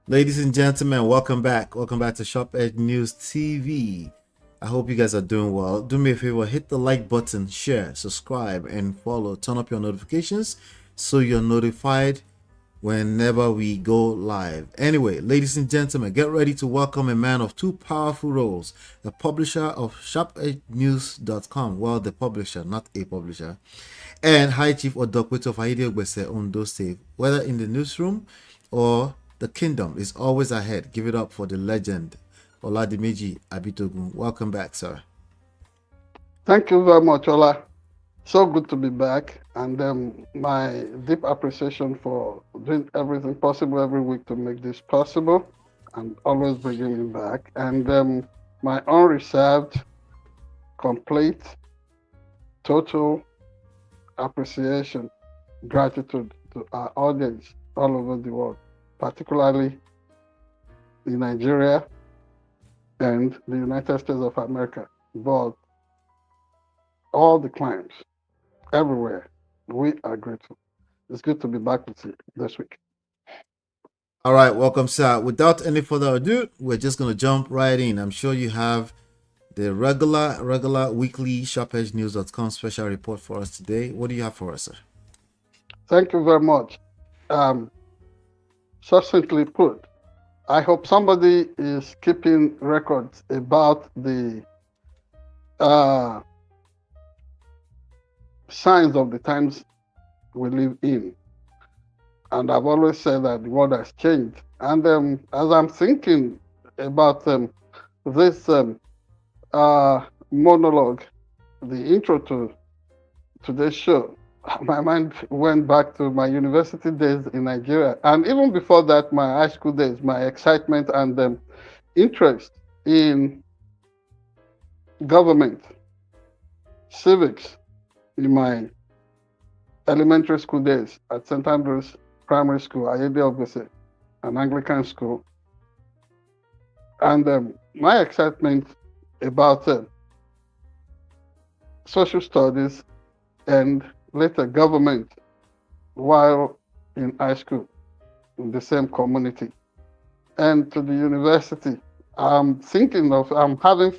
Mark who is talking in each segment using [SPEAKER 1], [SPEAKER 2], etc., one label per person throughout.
[SPEAKER 1] Ladies and gentlemen, welcome back. Welcome back to Sharp Edge News TV. I hope you guys are doing well. Do me a favor, hit the like button, share, subscribe, and follow. Turn up your notifications so you're notified whenever we go live. Anyway, ladies and gentlemen, get ready to welcome a man of two powerful roles, the publisher of SharpEdgeNews.com. Well, the publisher, not a publisher. And High Chief Odokweto of Haide Ogbese, Ondo State. Whether in the newsroom or the kingdom is always ahead. Give it up for the legend, Oladimeji Abitogun. Welcome back, sir.
[SPEAKER 2] Thank you very much, Ola. So good to be back, and my deep appreciation for doing everything possible every week to make this possible, and always bringing me back. And my unreserved, complete, total appreciation, gratitude to our audience all over the world, particularly in Nigeria and the United States of America, but all the clients everywhere. We are grateful. It's good to be back with you this week.
[SPEAKER 1] All right, welcome, sir. Without any further ado, we're just going to jump right in. I'm sure you have the regular weekly SharpEdgeNews.com special report for us today. What do you have for us, sir?
[SPEAKER 2] Thank you very much. Succinctly put, I hope somebody is keeping records about the signs of the times we live in. And I've always said that the world has changed. And as I'm thinking about this monologue, the intro to today's show, my mind went back to my university days in Nigeria. And even before that, my high school days, my excitement and interest in government, civics, in my elementary school days at St. Andrews Primary School, Ayede Ogbese, an Anglican school. And my excitement about social studies and later government while in high school in the same community. And to the university, I'm having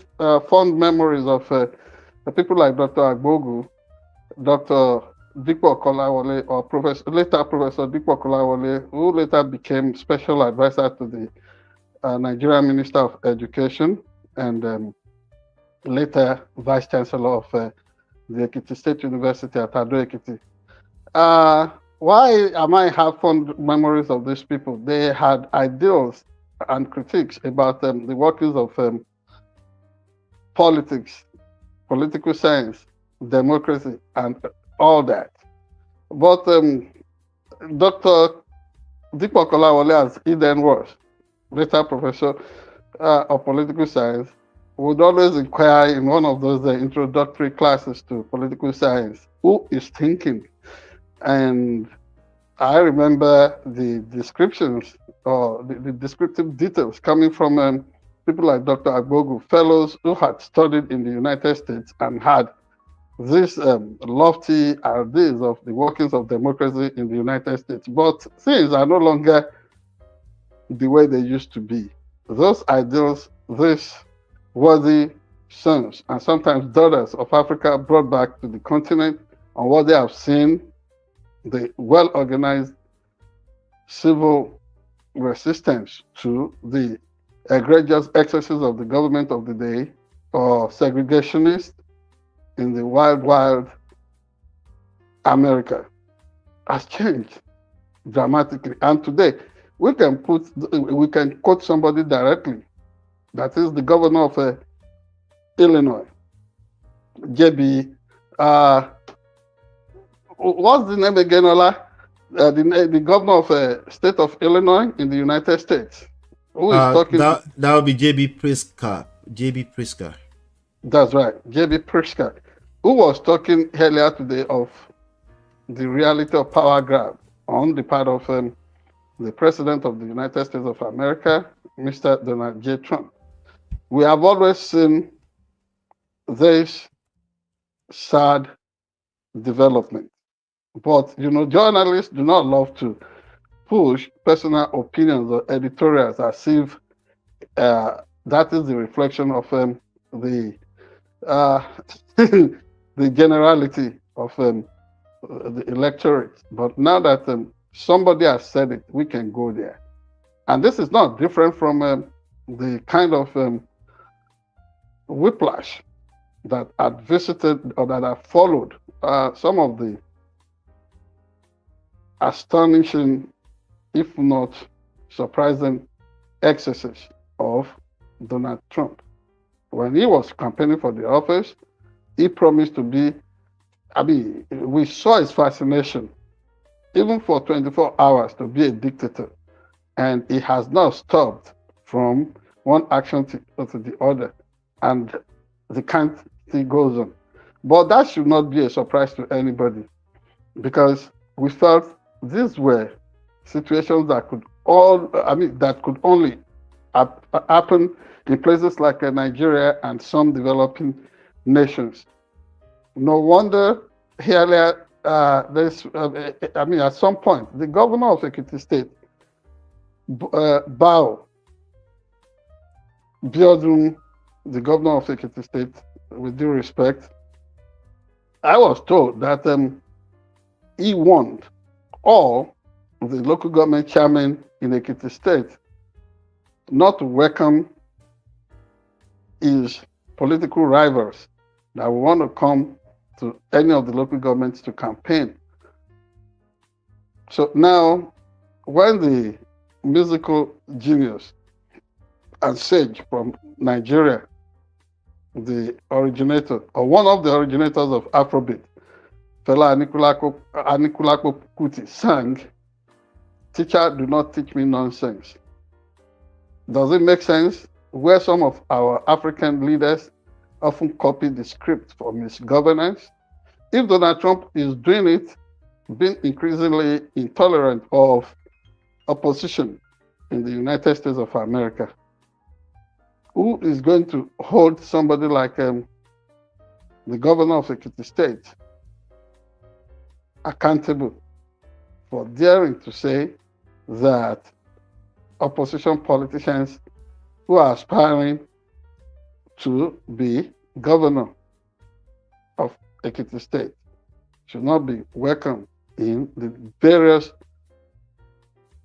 [SPEAKER 2] fond memories of the people like Dr. Agbogu, Dr. Dipo Kolawole, or later Professor Dipo Kolawole, who later became special advisor to the Nigerian Minister of Education and later Vice Chancellor of the Ekiti State University at Ado Ekiti. Why am I have fond memories of these people? They had ideals and critiques about the workings of politics, political science, democracy, and all that. But Dr. Dipo Kolawole, as he then was, later professor of political science, would always inquire in one of those introductory classes to political science, who is thinking? And I remember the descriptions or the descriptive details coming from people like Dr. Agbogu, fellows who had studied in the United States and had these lofty ideas of the workings of democracy in the United States. But things are no longer the way they used to be. Those ideals, these worthy sons and sometimes daughters of Africa brought back to the continent on what they have seen, the well-organized civil resistance to the egregious excesses of the government of the day, or segregationists in the wild America, has changed dramatically. And today, we can quote somebody directly. That is the governor of Illinois, JB. What's the name again, Ola? The governor of state of Illinois in the United States, who is talking.
[SPEAKER 1] That would be JB Pritzker. JB Pritzker.
[SPEAKER 2] That's right, JB Pritzker, who was talking earlier today of the reality of power grab on the part of the President of the United States of America, Mr. Donald J. Trump. We have always seen this sad development. But, journalists do not love to push personal opinions or editorials as if that is the reflection of the uh, the generality of the electorate. But now that somebody has said it, we can go there. And this is not different from the kind of whiplash that had visited or that have followed some of the astonishing, if not surprising, excesses of Donald Trump. When he was campaigning for the office, he promised to be, I mean, we saw his fascination, even for 24 hours, to be a dictator. And he has now stopped from one action to the other. And the count still goes on. But that should not be a surprise to anybody, because we felt these were situations that could that could only happen in places like Nigeria and some developing nations. No wonder earlier, at some point, the governor of Ekiti State, Bao Biodun, the governor of Ekiti State, with due respect, I was told that he warned all the local government chairmen in Ekiti State not to welcome his political rivals that want to come to any of the local governments to campaign. So now, when the musical genius and sage from Nigeria, the originator, or one of the originators of Afrobeat, Fela Anikulapo Kuti, sang, "Teacher, do not teach me nonsense." Does it make sense? Where some of our African leaders often copy the script for misgovernance. If Donald Trump is doing it, being increasingly intolerant of opposition in the United States of America, who is going to hold somebody like the governor of Ekiti State accountable for daring to say that opposition politicians who are aspiring to be governor of Ekiti State should not be welcome in the various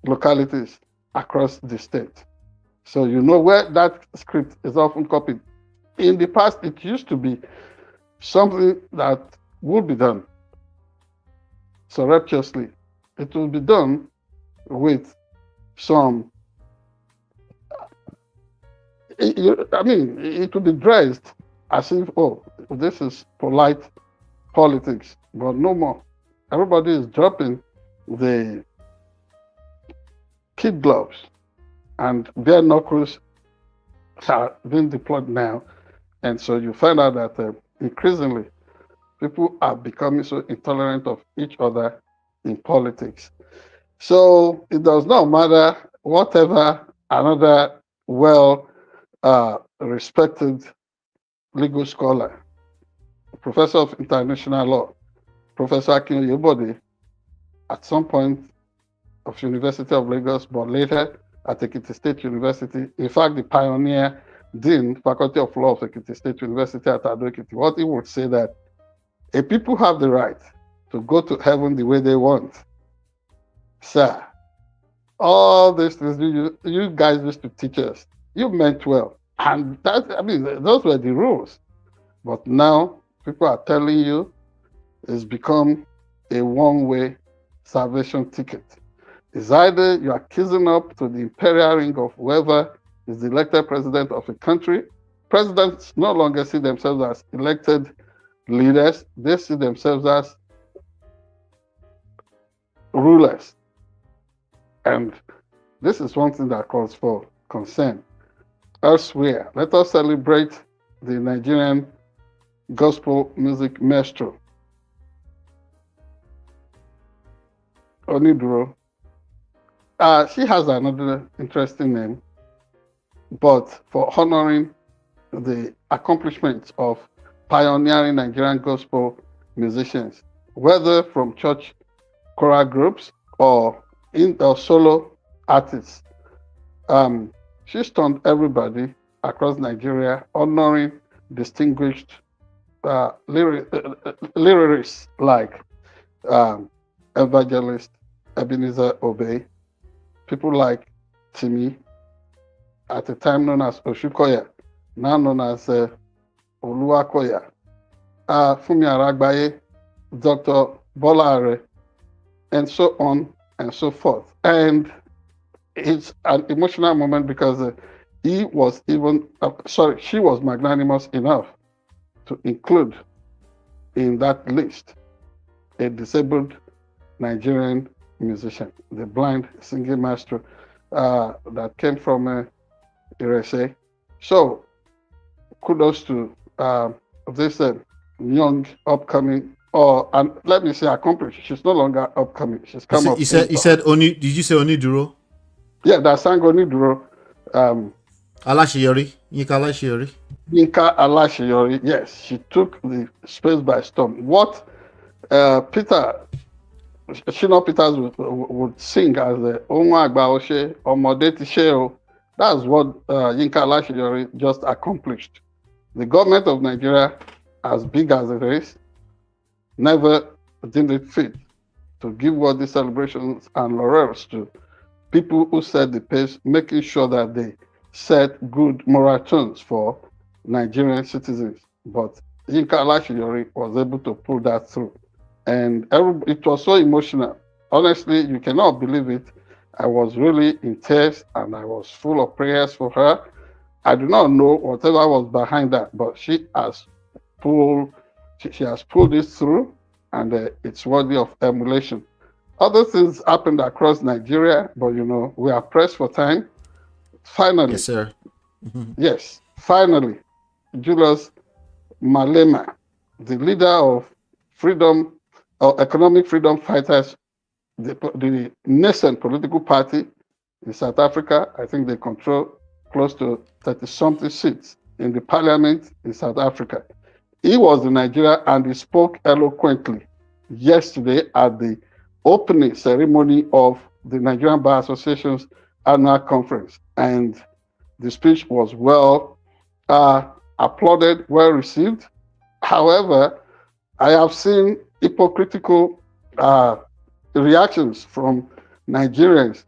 [SPEAKER 2] localities across the state? So you know where that script is often copied. In the past, it used to be something that would be done surreptitiously. It will be done with some, it will be dressed as if, oh, this is polite politics, but no more. Everybody is dropping the kid gloves, and bare knuckles are being deployed now. And so you find out that increasingly people are becoming so intolerant of each other in politics. So it does not matter whatever another well respected legal scholar, professor of international law, Professor Akin Yobode, at some point of University of Lagos, but later at Ekiti State University, in fact, the pioneer dean, Faculty of Law of Ekiti State University at Ado Ekiti, what he would say that a people have the right to go to heaven the way they want. Sir, all these things you guys used to teach us, you meant well. And that, those were the rules. But now people are telling you it's become a one-way salvation ticket. It's either you are kissing up to the imperial ring of whoever is the elected president of a country. Presidents no longer see themselves as elected leaders. They see themselves as rulers. And this is one thing that calls for concern. Elsewhere, let us celebrate the Nigerian gospel music maestro, Oniduro. She has another interesting name, but for honoring the accomplishments of pioneering Nigerian gospel musicians, whether from church choral groups or in solo artist. She stunned everybody across Nigeria, honoring distinguished lyricists like Evangelist Ebenezer Obey, people like Timi, at the time known as Oshukoya, now known as Oluwakoya, Fumi Aragbaye, Dr. Bolare, and so on and so forth. And it's an emotional moment because she was magnanimous enough to include in that list a disabled Nigerian musician, the blind singing master that came from Irese. So kudos to this young upcoming, and let me say accomplished. She's no longer upcoming. She's come up.
[SPEAKER 1] You said Oni. Did you say Oniduro?
[SPEAKER 2] Yeah, that sang Oniduro.
[SPEAKER 1] Alashiyori. Yinka Alashiyori.
[SPEAKER 2] Yinka Alashiyori. Yes, she took the space by storm. What Shina Peters would sing as the Onwa Agba Oshe Omode Ti Se O. That's what Yinka Alashiyori just accomplished. The government of Nigeria, as big as it is, never deemed it fit to give worthy celebrations and laurels to people who set the pace, making sure that they set good moral tones for Nigerian citizens. But Yinka Alashiyori was able to pull that through. And it was so emotional. Honestly, you cannot believe it. I was really in tears and I was full of prayers for her. I do not know whatever was behind that, but she has pulled this through, and it's worthy of emulation. Other things happened across Nigeria, but we are pressed for time. Finally,
[SPEAKER 1] yes, sir.
[SPEAKER 2] Yes, finally, Julius Malema, the leader of economic freedom fighters, the nascent political party in South Africa. I think they control close to 30-something seats in the parliament in South Africa. He was in Nigeria and he spoke eloquently yesterday at the opening ceremony of the Nigerian Bar Association's annual conference. And the speech was well applauded, well received. However, I have seen hypocritical reactions from Nigerians.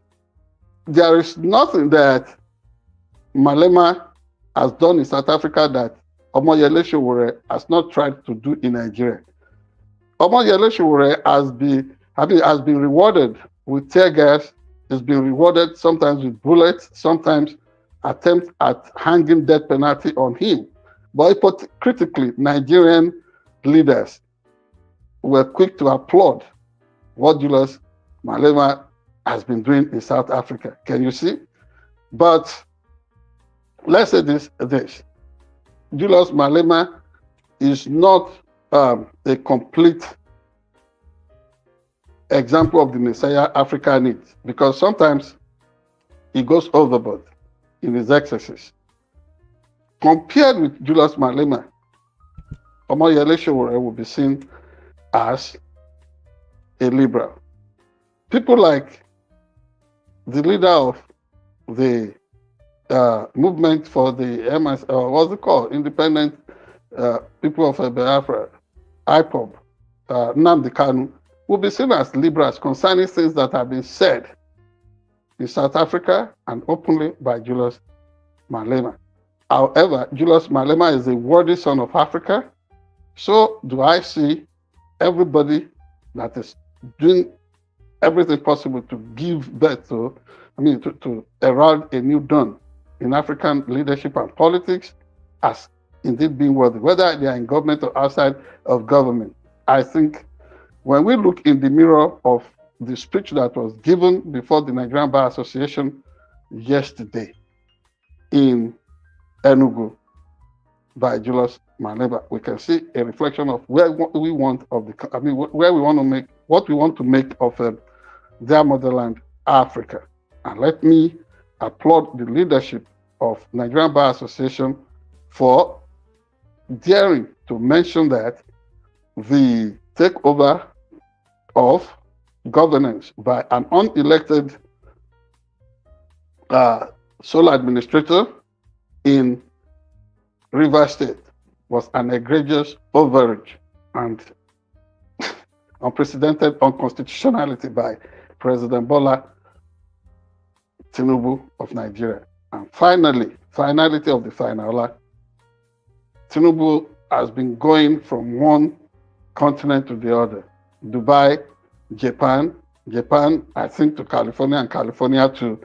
[SPEAKER 2] There is nothing that Malema has done in South Africa that Omoyele Sowore has not tried to do in Nigeria. Omoyele Sowore has been rewarded with tear gas, has been rewarded sometimes with bullets, sometimes attempt at hanging death penalty on him. But critically, Nigerian leaders were quick to applaud what Julius Malema has been doing in South Africa. Can you see? But let's say this. Julius Malema is not a complete example of the Messiah Africa needs, because sometimes he goes overboard in his excesses. Compared with Julius Malema, Omoyele Sowore will be seen as a liberal. People like the leader of the movement for the what's it called? Independent People of Biafra, IPOB, Nnamdi Kanu, will be seen as liberals concerning things that have been said in South Africa and openly by Julius Malema. However, Julius Malema is a worthy son of Africa. So do I see everybody that is doing everything possible to give birth to herald a new dawn in African leadership and politics as indeed being worthy, whether they are in government or outside of government. I think when we look in the mirror of the speech that was given before the Nigerian Bar Association yesterday in Enugu by Julius Malema, we can see a reflection of where we want to make what we want to make of their motherland, Africa. And let me applaud the leadership of Nigerian Bar Association for daring to mention that the takeover of governance by an unelected sole administrator in Rivers State was an egregious overreach and unprecedented unconstitutionality by President Bola Tinubu of Nigeria. And finally, finality of the final, Tinubu has been going from one continent to the other. Dubai, Japan, I think to California, and California to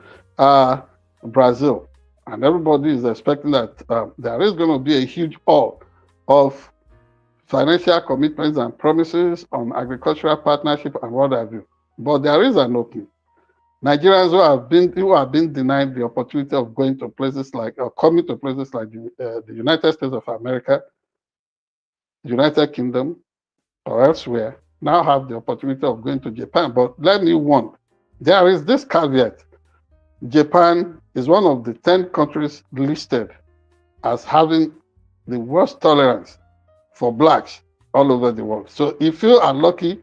[SPEAKER 2] Brazil. And everybody is expecting that there is going to be a huge haul of financial commitments and promises on agricultural partnership and what have you. But there is an opening. Nigerians who have been denied the opportunity of going to places like, or coming to places like the United States of America, United Kingdom, or elsewhere, now have the opportunity of going to Japan. But let me warn, there is this caveat. Japan is one of the 10 countries listed as having the worst tolerance for blacks all over the world. So if you are lucky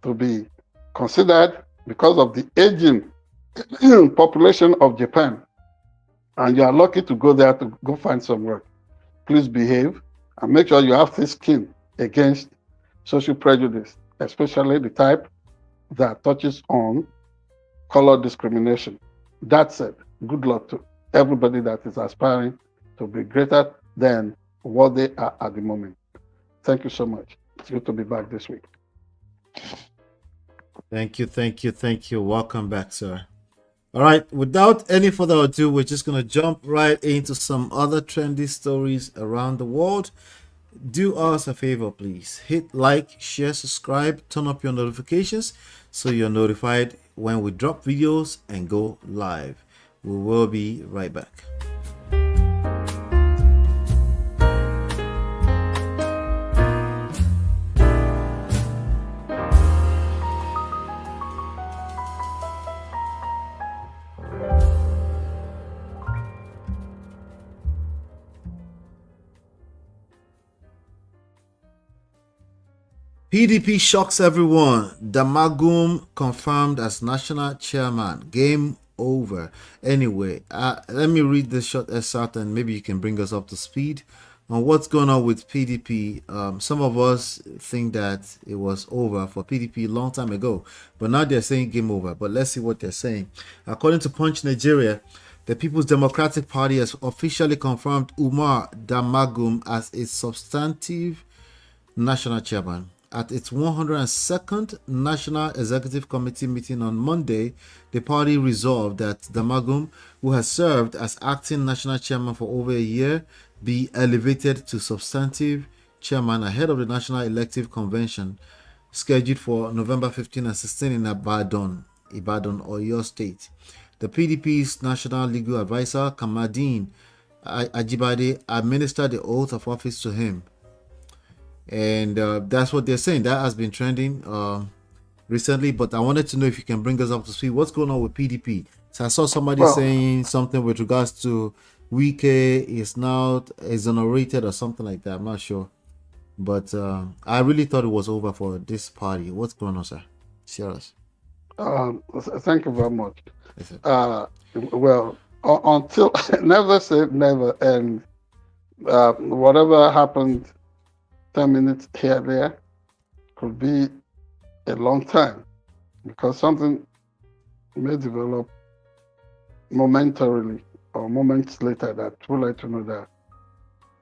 [SPEAKER 2] to be considered because of the aging population of Japan, and you are lucky to go there to go find some work, please behave and make sure you have thick skin against social prejudice, especially the type that touches on color discrimination. That said, good luck to everybody that is aspiring to be greater than what they are at the moment. Thank you so much. It's good to be back this week.
[SPEAKER 1] Thank you. Welcome back, sir. All right, without any further ado, we're just going to jump right into some other trendy stories around the world. Do us a favor, please. Hit like, share, subscribe, turn up your notifications so you're notified when we drop videos and go live. We will be right back. PDP shocks everyone. Damagum confirmed as national chairman. Game over. Anyway, let me read this short excerpt and maybe you can bring us up to speed on what's going on with PDP. Some of us think that it was over for PDP a long time ago, but now they're saying game over. But let's see what they're saying. According to Punch Nigeria, the People's Democratic Party has officially confirmed Umar Damagum as its substantive national chairman. At its 102nd National Executive Committee meeting on Monday, the party resolved that Damagum, who has served as acting national chairman for over a year, be elevated to substantive chairman ahead of the National Elective Convention scheduled for November 15 and 16 in Ibadan, Oyo State. The PDP's national legal advisor, Kamadin Ajibade, administered the oath of office to him. And that's what they're saying. That has been trending recently, but I wanted to know if you can bring us up to speed. What's going on with PDP? So I saw somebody saying something with regards to Wike is now exonerated or something like that. I'm not sure. But I really thought it was over for this party. What's going on, sir? Share us.
[SPEAKER 2] Thank you very much. Well, until never say never, and whatever happened 10 minutes here there could be a long time, because something may develop momentarily or moments later that will let you know that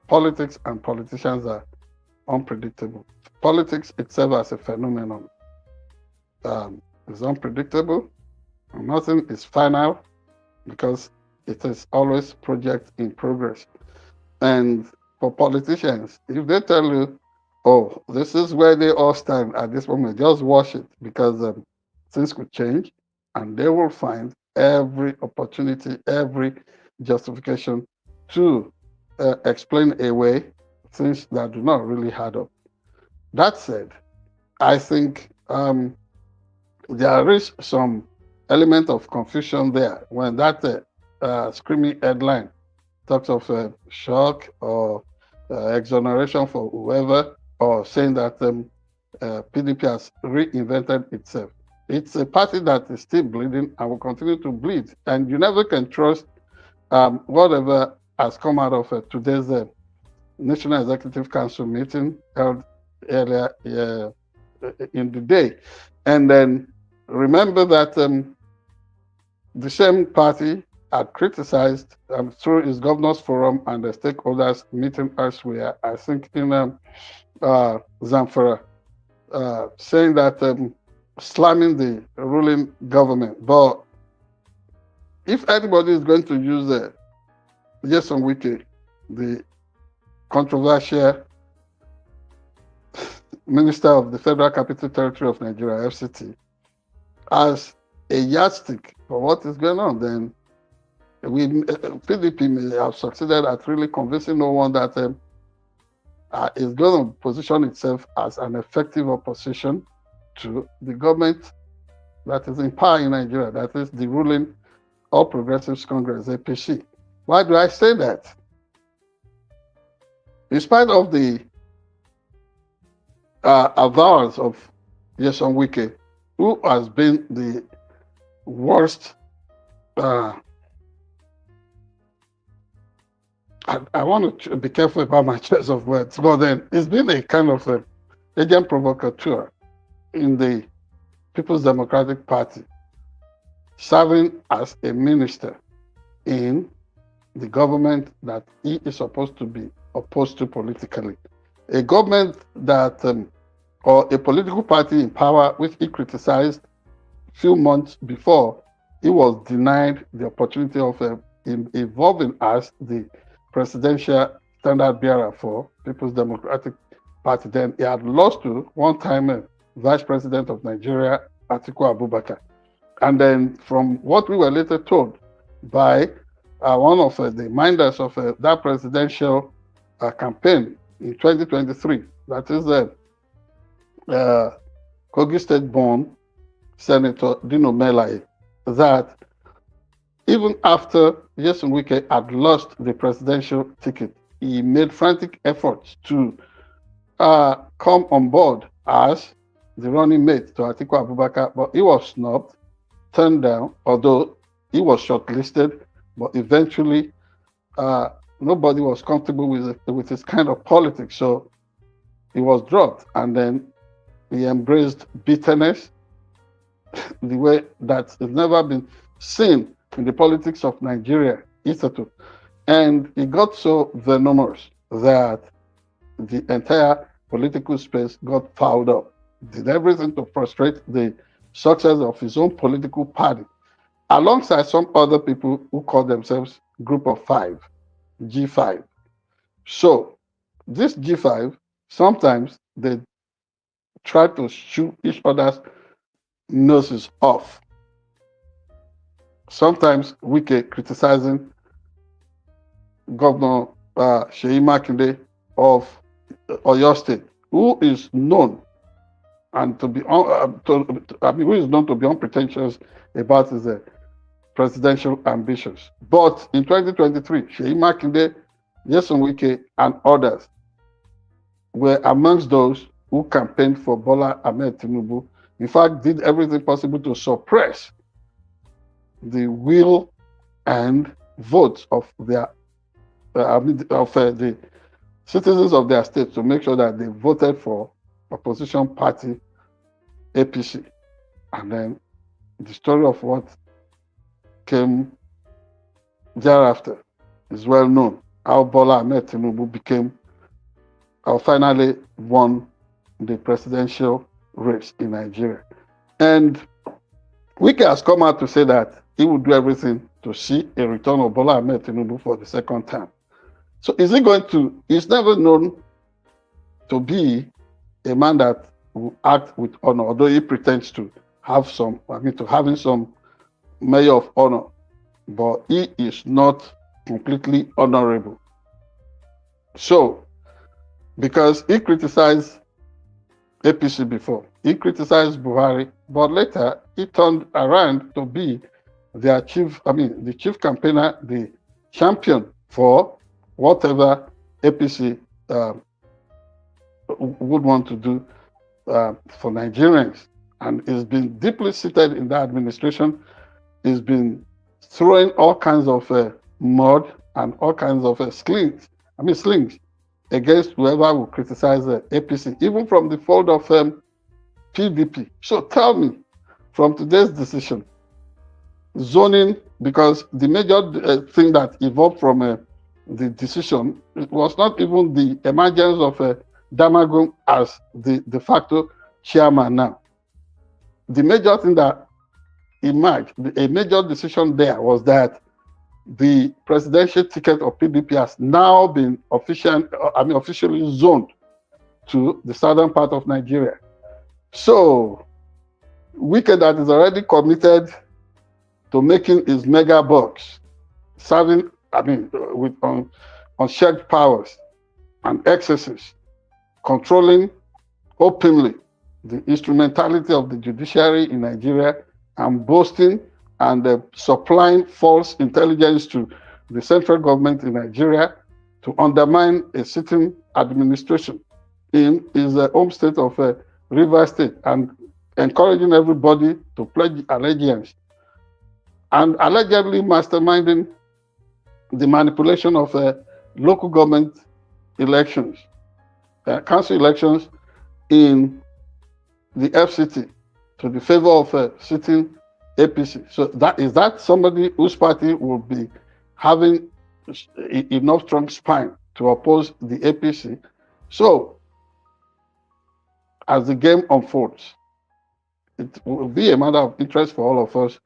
[SPEAKER 2] politics and politicians are unpredictable. Politics itself as a phenomenon is unpredictable, and nothing is final because it is always project in progress. And for politicians, if they tell you, oh, this is where they all stand at this moment, just watch it, because things could change, and they will find every opportunity, every justification to explain away things that do not really add up. That said, I think there is some element of confusion there when that screaming headline talks of shock or exoneration for whoever, or saying that PDP has reinvented itself. It's a party that is still bleeding and will continue to bleed. And you never can trust whatever has come out of today's National Executive Council meeting held earlier in the day. And then remember that the same party had criticized through its governors forum and the stakeholders meeting elsewhere, I think in Zamfara, saying that slamming the ruling government. But if anybody is going to use Nyesom Wike, the controversial Minister of the Federal Capital Territory of Nigeria, FCT, as a yardstick for what is going on, then PDP may have succeeded at really convincing no one that is going to position itself as an effective opposition to the government that is in power in Nigeria, that is the ruling All Progressives Congress, APC. Why do I say that? In spite of the avowals of Nyesom Wike, who has been the worst, I want to be careful about my choice of words, but then it's been a kind of agent provocateur in the People's Democratic Party, serving as a minister in the government that he is supposed to be opposed to politically. A government that, or a political party in power, which he criticized a few months before, he was denied the opportunity of evolving as the presidential standard bearer for People's Democratic Party. Then he had lost to one-time Vice President of Nigeria, Atiku Abubakar. And then from what we were later told by one of the minders of that presidential campaign in 2023, that is Kogi State-born Senator Dino Melaye, that even after Nyesom Wike had lost the presidential ticket, he made frantic efforts to come on board as the running mate to Atiku Abubakar, but he was snubbed, turned down, although he was shortlisted, but eventually nobody was comfortable with his kind of politics, so he was dropped. And then he embraced bitterness, the way that has never been seen in the politics of Nigeria, hitherto. And it got so venomous that the entire political space got fouled up, did everything to frustrate the success of his own political party, alongside some other people who call themselves Group of Five, G5. So this G5, sometimes they try to shoot each other's noses off. Sometimes Wike criticizing Governor Seyi Makinde of Oyo State, who is known and who is known to be unpretentious about his presidential ambitions. But in 2023, Seyi Makinde, Nyesom Wike, and others were amongst those who campaigned for Bola Ahmed Tinubu. In fact, did everything possible to suppress the will and votes of their the citizens of their state, to make sure that they voted for opposition party APC. And then the story of what came thereafter is well known. How Bola Ahmed Tinubu finally won the presidential race in Nigeria. And Wike has come out to say that he would do everything to see a return of Bola Ahmed Tinubu for the second time. So is he going to, he's never known to be a man that will act with honor, although he pretends to have some, to having some measure of honor, but he is not completely honorable. So, because he criticized APC before, he criticized Buhari, but later he turned around to be their the chief campaigner, the champion for whatever APC would want to do for Nigerians. and he's been deeply seated in that administration. He's been throwing all kinds of mud and all kinds of slings against whoever will criticize the APC, even from the fold of PDP. So tell me, from today's decision, zoning, because the major thing that evolved from the decision was not even the emergence of Damagum as the de facto chairman now. The major thing that emerged, a major decision there was that the presidential ticket of PDP has now been officially zoned to the southern part of Nigeria. So Wike, that is already committed to making his mega bucks, serving, with unchecked powers and excesses, controlling openly the instrumentality of the judiciary in Nigeria, and boasting and supplying false intelligence to the central government in Nigeria to undermine a sitting administration in his home state of Rivers State, and encouraging everybody to pledge allegiance, and allegedly masterminding the manipulation of local government elections, council elections in the FCT to the favor of sitting APC. So that somebody whose party will be having enough strong spine to oppose the APC. So as the game unfolds, it will be a matter of interest for all of us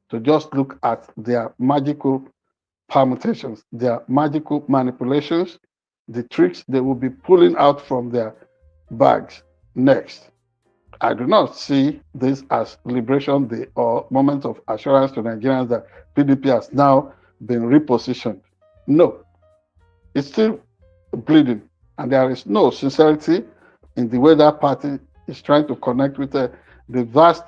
[SPEAKER 2] to just look at their magical permutations, their magical manipulations, the tricks they will be pulling out from their bags next. I do not see this as Liberation Day or moment of assurance to Nigerians that PDP has now been repositioned. No, it's still bleeding, and there is no sincerity in the way that party is trying to connect with the vast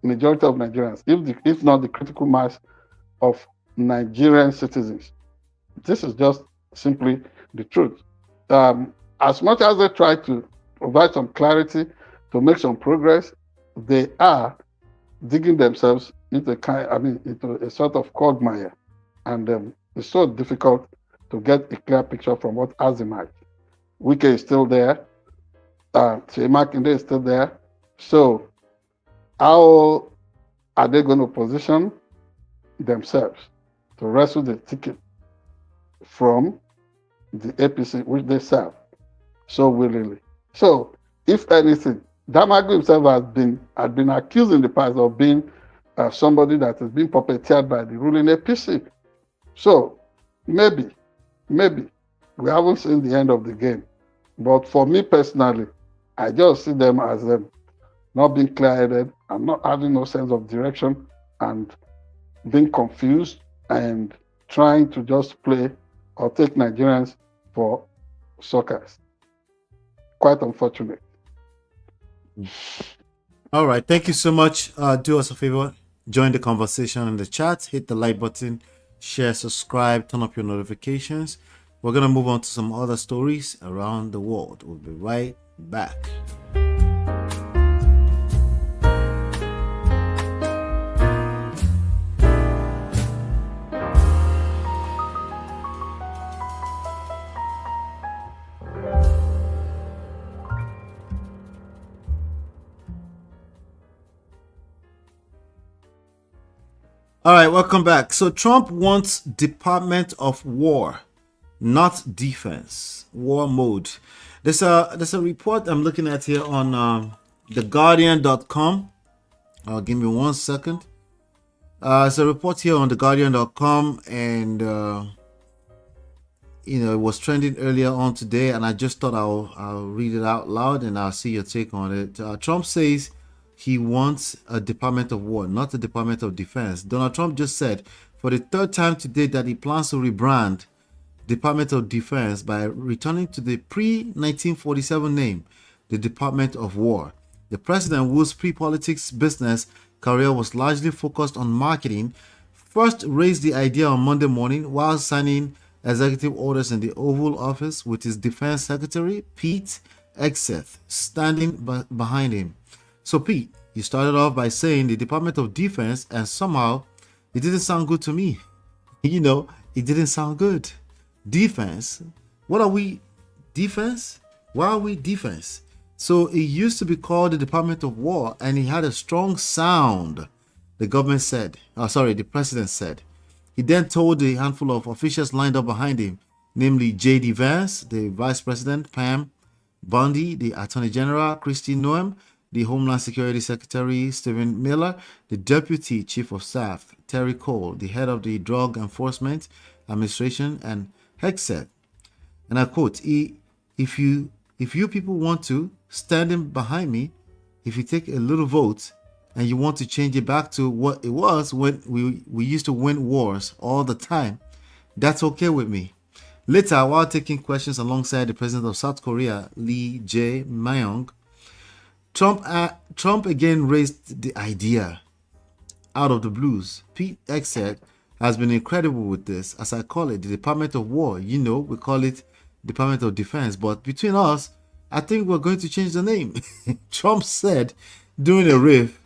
[SPEAKER 2] majority of Nigerians, if not the critical mass of Nigerian citizens. This is just simply the truth. As much as they try to provide some clarity, to make some progress, they are digging themselves into a sort of quagmire, and it's so difficult to get a clear picture from what has emerged. Wike is still there, Makinde is still there. So how are they going to position themselves to wrestle the ticket from the APC, which they serve so willingly? So, if anything, Damagu himself had been accused in the past of being somebody that has been puppeteered by the ruling APC. So maybe we haven't seen the end of the game. But for me personally, I just see them as not being clear-headed and not having no sense of direction and being confused and trying to just play or take Nigerians for suckers. Quite unfortunate.
[SPEAKER 1] All right, thank you so much. Do us a favor, join the conversation in the chat, hit the like button, share, subscribe, turn up your notifications. We're gonna move on to some other stories around the world. We'll be right back. All right, welcome back. So Trump wants Department of War, not defense, war mode. There's a report I'm looking at here on theguardian.com. Give me 1 second. It's a report here on theguardian.com, and it was trending earlier on today, and I just thought I'll read it out loud and I'll see your take on it. Trump says he wants a Department of War, not a Department of Defense. Donald Trump just said for the third time today that he plans to rebrand Department of Defense by returning to the pre-1947 name, the Department of War. The president, whose pre-politics business career was largely focused on marketing, first raised the idea on Monday morning while signing executive orders in the Oval Office with his Defense Secretary, Pete Hegseth, standing behind him. So Pete, You started off by saying the Department of Defense, and somehow it didn't sound good to me. You know, it didn't sound good. Defense? What are we? Defense? Why are we defense? So it used to be called the Department of War, and it had a strong sound, the government said. Oh, sorry, the president said. He then told a handful of officials lined up behind him, namely J.D. Vance, the vice president, Pam Bondi, the attorney general, Christy Noem, the Homeland Security Secretary, Stephen Miller, the Deputy Chief of Staff, Terry Cole, the head of the Drug Enforcement Administration, and Hexet. And I quote, if you people want to, standing behind me, if you take a little vote and you want to change it back to what it was when we used to win wars all the time, that's okay with me. Later, while taking questions alongside the president of South Korea, Lee Jae-myung, Trump again raised the idea out of the blues. Pete Hexet has been incredible with this, as I call it, the Department of War. You know, we call it Department of Defense, but between us, I think we're going to change the name. Trump said during a riff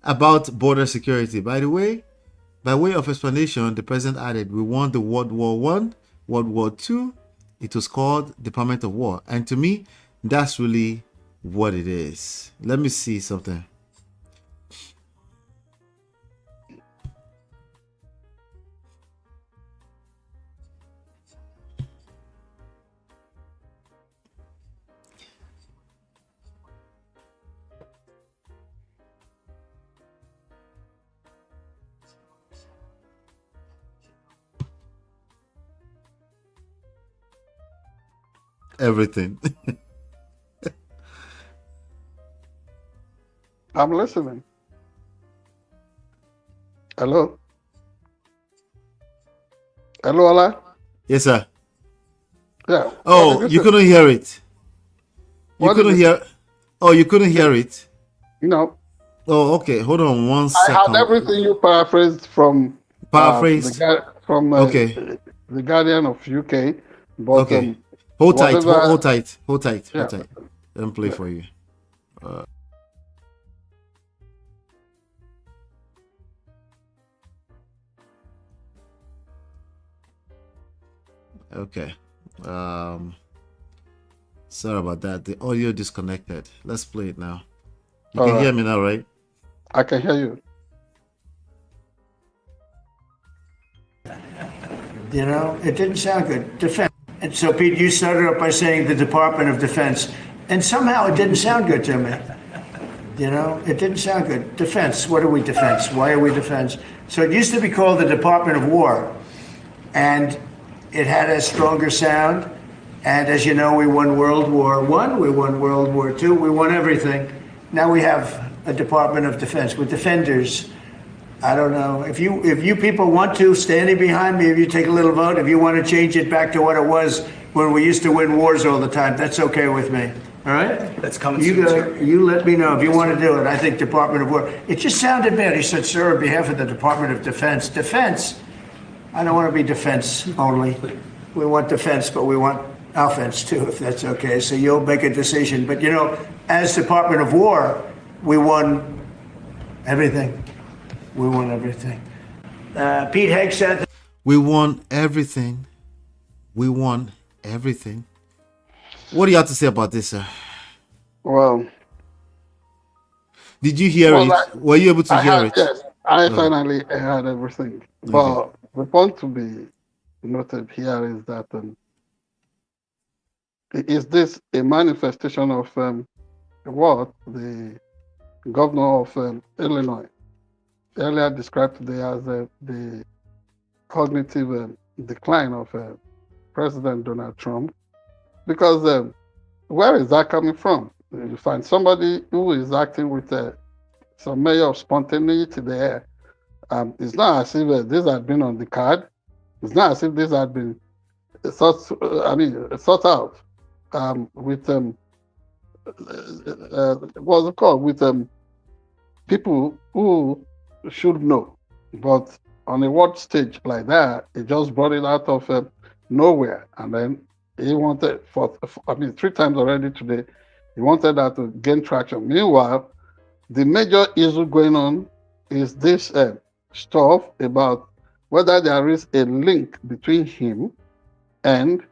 [SPEAKER 1] about border security. By the way, by way of explanation, the president added, we won the World War I, World War II. It was called Department of War. And to me, that's really what it is. Let me see something. Everything.
[SPEAKER 2] I'm listening. Hello? Hello, Ola?
[SPEAKER 1] Yes, sir.
[SPEAKER 2] Yeah.
[SPEAKER 1] Oh, you couldn't hear it. You couldn't hear. Oh, you couldn't hear it.
[SPEAKER 2] No.
[SPEAKER 1] Oh, okay. Hold on one
[SPEAKER 2] I
[SPEAKER 1] second.
[SPEAKER 2] had everything you paraphrased from
[SPEAKER 1] Paraphrased.
[SPEAKER 2] the Guardian of UK. But,
[SPEAKER 1] okay. Hold tight.
[SPEAKER 2] whatever-
[SPEAKER 1] Hold tight. Hold tight.
[SPEAKER 2] Yeah.
[SPEAKER 1] Hold tight. Let me play for you. Okay. Sorry about that. The audio disconnected. Let's play it now. You
[SPEAKER 2] All
[SPEAKER 1] can
[SPEAKER 2] right.
[SPEAKER 1] hear me now, right?
[SPEAKER 2] I can hear you.
[SPEAKER 3] You know, it didn't sound good. Defense. And so, Pete, you started up by saying the Department of Defense, and somehow it didn't sound good to me. You know, it didn't sound good. Defense. What are we defense? Why are we defense? So it used to be called the Department of War, and it had a stronger sound. And as you know, we won World War I, we won World War II, we won everything. Now we have a Department of Defense with defenders. I don't know. If you people want to, standing behind me, if you take a little vote, if you want to change it back to what it was when we used to win wars all the time, that's okay with me. All right?
[SPEAKER 4] That's coming
[SPEAKER 3] You
[SPEAKER 4] soon,
[SPEAKER 3] you let me know if you want to do it. I think Department of War. It just sounded bad. He said, sir, on behalf of the Department of Defense. Defense? I don't want to be defense only. We want defense, but we want offense too, if that's okay. So you'll make a decision. But you know, as Department of War, we won everything. We won everything. Pete Hegg said
[SPEAKER 1] We won everything. We won everything. What do you have to say about this, sir?
[SPEAKER 2] Well,
[SPEAKER 1] Did you hear
[SPEAKER 2] Well,
[SPEAKER 1] it? Were you able to
[SPEAKER 2] I
[SPEAKER 1] hear
[SPEAKER 2] had,
[SPEAKER 1] it?
[SPEAKER 2] yes, I finally heard everything. But the point to be noted here is that is this a manifestation of what the governor of Illinois earlier described today as the cognitive decline of President Donald Trump? Because where is that coming from? You find somebody who is acting with some measure of spontaneity there. It's not as if this had been on the card. It's not as if this had been thought out with what's it called, with people who should know. But on a world stage like that, he just brought it out of nowhere, and then he wanted 3 times already today. He wanted that to gain traction. Meanwhile, the major issue going on is this stuff about whether there is a link between him and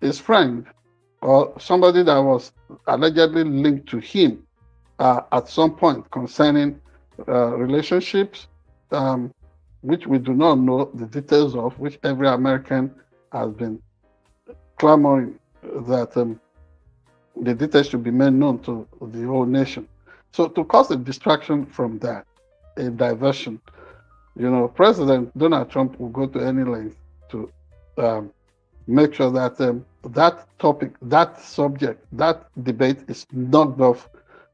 [SPEAKER 2] his friend or somebody that was allegedly linked to him at some point concerning relationships, which we do not know the details of, which every American has been clamoring that the details should be made known to the whole nation. So to cause a distraction from that, a diversion, President Donald Trump will go to any length to make sure that that topic, that subject, that debate is knocked off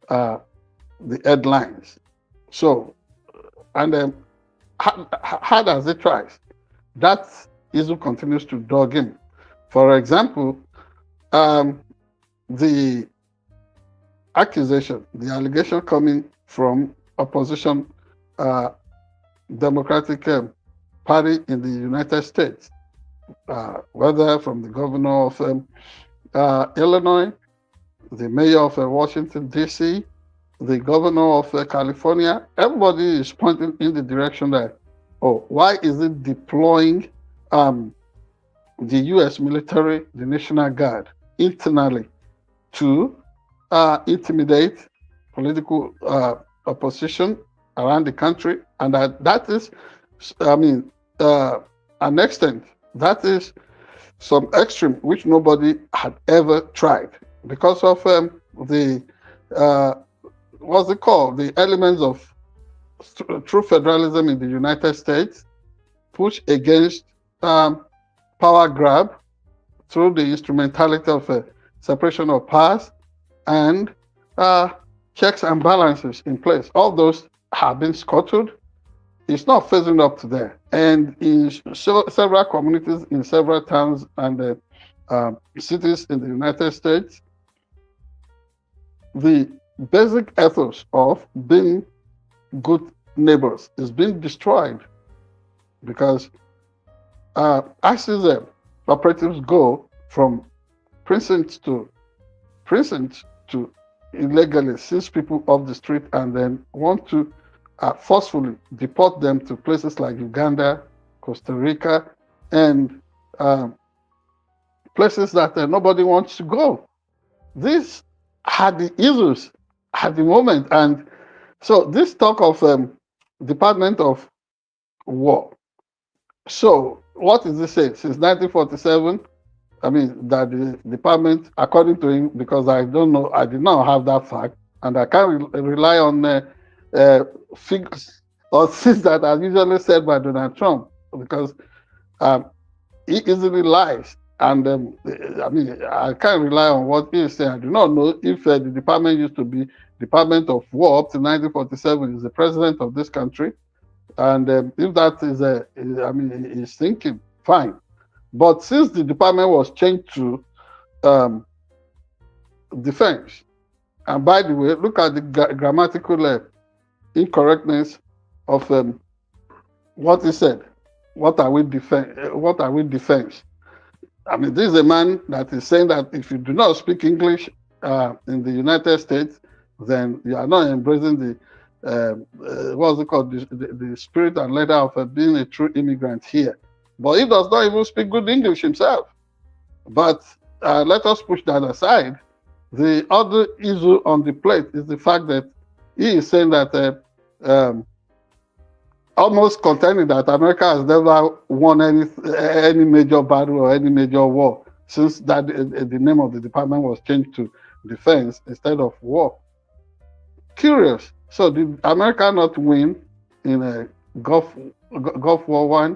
[SPEAKER 2] the headlines. So, and hard as it tries, that issue continues to dog him. For example, the accusation, the allegation coming from opposition Democratic Party in the United States, whether from the governor of Illinois, the mayor of Washington, D.C., the governor of California, everybody is pointing in the direction that, why is it deploying the U.S. military, the National Guard, internally to intimidate political opposition around the country? And that is, an extent, that is some extreme which nobody had ever tried because of the what's it called? The elements of true federalism in the United States, push against power grab through the instrumentality of separation of powers and checks and balances in place. All those have been scuttled. It's not phasing up to there. And in several communities, in several towns and cities in the United States, the basic ethos of being good neighbors is being destroyed because ISIS operatives go from precinct to illegally seize people off the street and then want to forcefully deport them to places like Uganda, Costa Rica, and places that nobody wants to go. These are the issues at the moment. And so this talk of Department of War. So what is this saying? Since 1947, that the department, according to him, because I don't know, I did not have that fact, and I can't rely on figures or things that are usually said by Donald Trump, because he easily lies. And I can't rely on what he is saying. I do not know if the department used to be Department of War up to 1947 is the president of this country. And if that is he's thinking, fine. But since the department was changed to defense, and by the way, look at the grammatical incorrectness of what he said. What are we defense? This is a man that is saying that if you do not speak English in the United States, then you are not embracing the what's it called, the spirit and letter of being a true immigrant here. But he does not even speak good English himself. But let us push that aside. The other issue on the plate is the fact that he is saying that almost contending that America has never won any major battle or any major war since that the name of the department was changed to defense instead of war. Curious. So did America not win in a Gulf War I?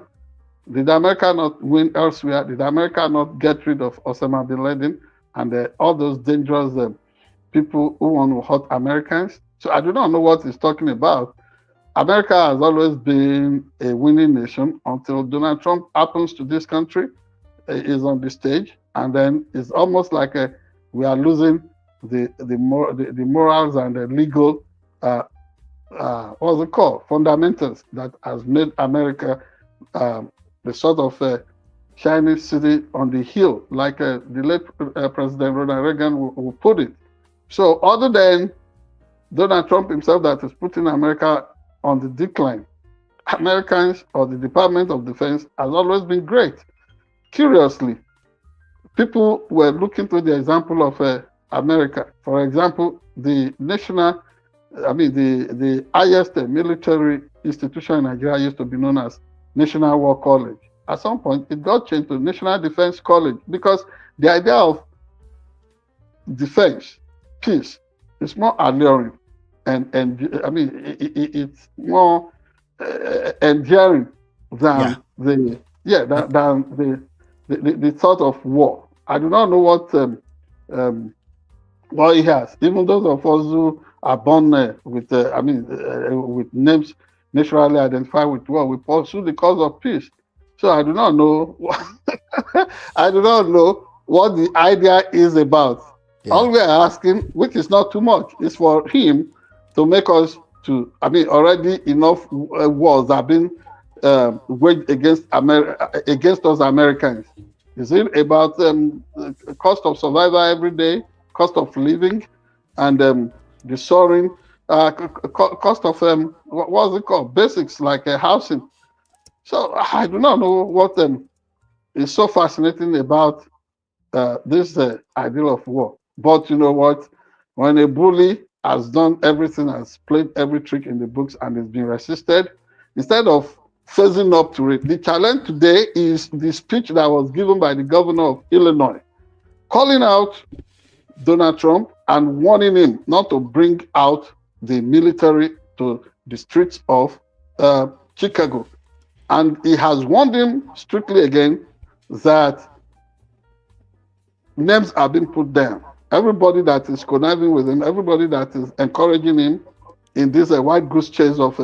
[SPEAKER 2] Did America not win elsewhere? Did America not get rid of Osama bin Laden and all those dangerous people who want to hurt Americans? So I do not know what he's talking about. America has always been a winning nation until Donald Trump happens to this country, is on the stage, and then it's almost like we are losing the morals and the legal what's it called, fundamentals that has made America the sort of shiny city on the hill, like the late President Ronald Reagan will put it. So other than Donald Trump himself that is putting America on the decline. Americans or the Department of Defense has always been great. Curiously, people were looking to the example of America. For example, the national, the highest military institution in Nigeria used to be known as National War College. At some point, it got changed to National Defense College because the idea of defense, peace, is more alluring, and it's more enduring than the thought of war. I do not know what he has. Even those of us who are born with names naturally identified with war, we pursue the cause of peace. So I do not know. I do not know what the idea is about.
[SPEAKER 1] Yeah.
[SPEAKER 2] All we are asking, which is not too much, is for him to make us to. Already enough wars have been waged against us Americans. Is it about cost of survival every day, cost of living, and the soaring cost of what's it called? Basics like housing. So I do not know what is so fascinating about this idea of war. But you know what? When a bully has done everything, has played every trick in the books, and is being resisted, instead of facing up to it, the challenge today is the speech that was given by the governor of Illinois, calling out Donald Trump and warning him not to bring out the military to the streets of Chicago. And he has warned him strictly again that names are being put down. Everybody that is conniving with him, everybody that is encouraging him in this white goose chase of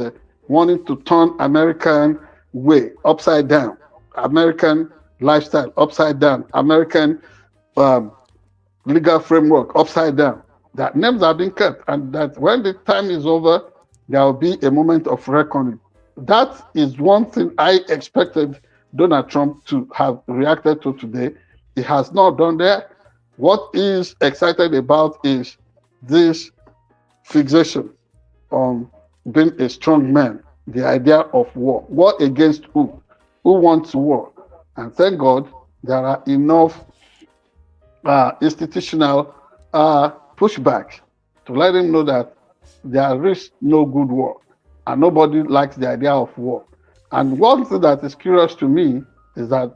[SPEAKER 2] wanting to turn American way upside down, American lifestyle upside down, American legal framework upside down, that names are being kept, and that when the time is over, there will be a moment of reckoning. That is one thing I expected Donald Trump to have reacted to today. He has not done that. What he's excited about is this fixation on being a strong man, the idea of war. War against who? Who wants war? And thank God there are enough institutional pushback to let him know that there is no good war, and nobody likes the idea of war. And one thing that is curious to me is that,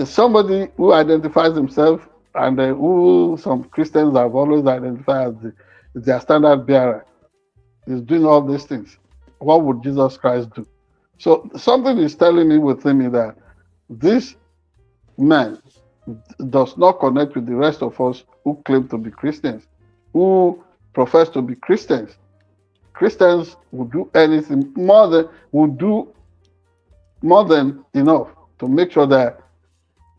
[SPEAKER 2] somebody who identifies himself and who some Christians have always identified as their standard bearer is doing all these things. What would Jesus Christ do? So something is telling me within me that this man does not connect with the rest of us who claim to be Christians, who profess to be Christians. Christians would do anything would do more than enough to make sure that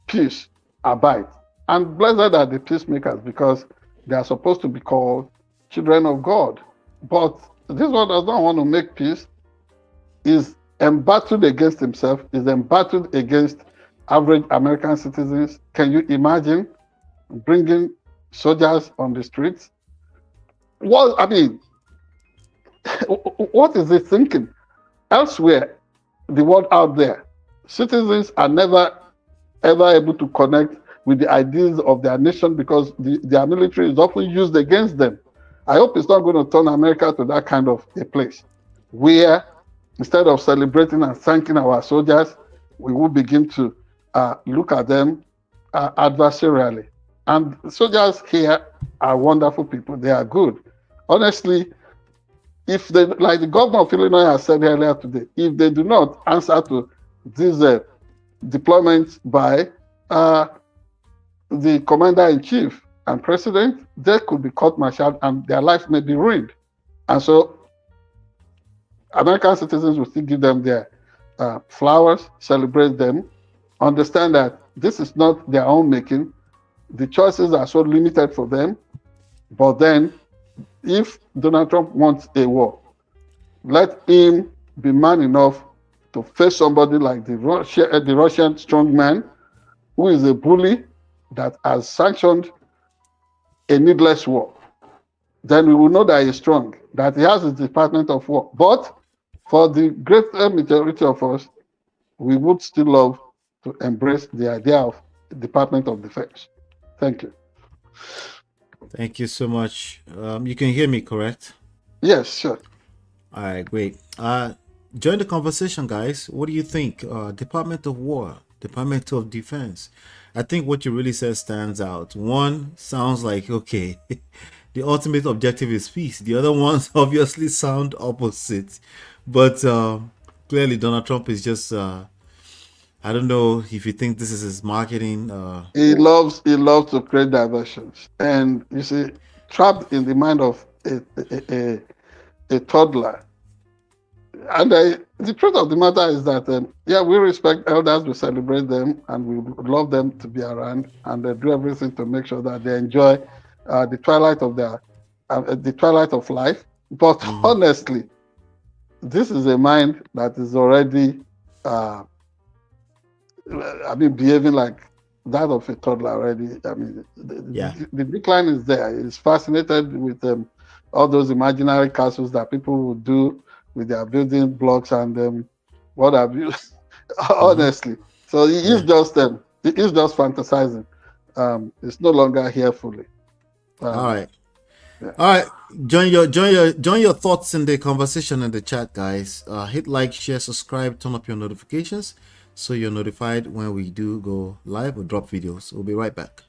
[SPEAKER 2] peace abides. And blessed are the peacemakers, because they are supposed to be called children of God. But this one does not want to make peace, is embattled against himself, is embattled against average American citizens. Can you imagine bringing soldiers on the streets? What is he thinking? Elsewhere, the world out there, citizens are never ever able to connect with the ideas of their nation because their military is often used against them. I hope it's not going to turn America to that kind of a place where instead of celebrating and thanking our soldiers, we will begin to look at them adversarially. And soldiers here are wonderful people. They are good. Honestly, if they, like the governor of Illinois has said earlier today, if they do not answer to these deployments by the commander-in-chief and president, they could be court-martialed and their lives may be ruined. And so American citizens will still give them their flowers, celebrate them, understand that this is not their own making. The choices are so limited for them. But then, if Donald Trump wants a war, let him be man enough to face somebody like the Russian strongman, who is a bully that has sanctioned a needless war. then we will know that he's strong, that he has his Department of War. But for the great majority of us, we would still love to embrace the idea of Department of Defense. Thank you.
[SPEAKER 1] Thank you so much. You can hear me, correct?
[SPEAKER 2] Yes, sure.
[SPEAKER 1] All right, great. Join the conversation, guys. What do you think? Department of War, Department of Defense. I think what you really said stands out. One sounds like, okay, the ultimate objective is peace. The other ones obviously sound opposite. But clearly, Donald Trump is just, I don't know if you think this is his marketing.
[SPEAKER 2] He loves to create diversions. And you see, trapped in the mind of a toddler. And the truth of the matter is that, yeah, we respect elders, we celebrate them, and we would love them to be around, and they do everything to make sure that they enjoy the twilight of life. But honestly, this is a mind that is already, behaving like that of a toddler already. I mean, the decline is there. He's fascinated with all those imaginary castles that people would do with their building blocks and what have you. Honestly, so he is just fantasizing. It's no longer here fully.
[SPEAKER 1] All right. Yeah. All right, join your thoughts in the conversation in the chat, guys. Hit like, share, subscribe, turn up your notifications so you're notified when we do go live or drop videos. We'll be right back.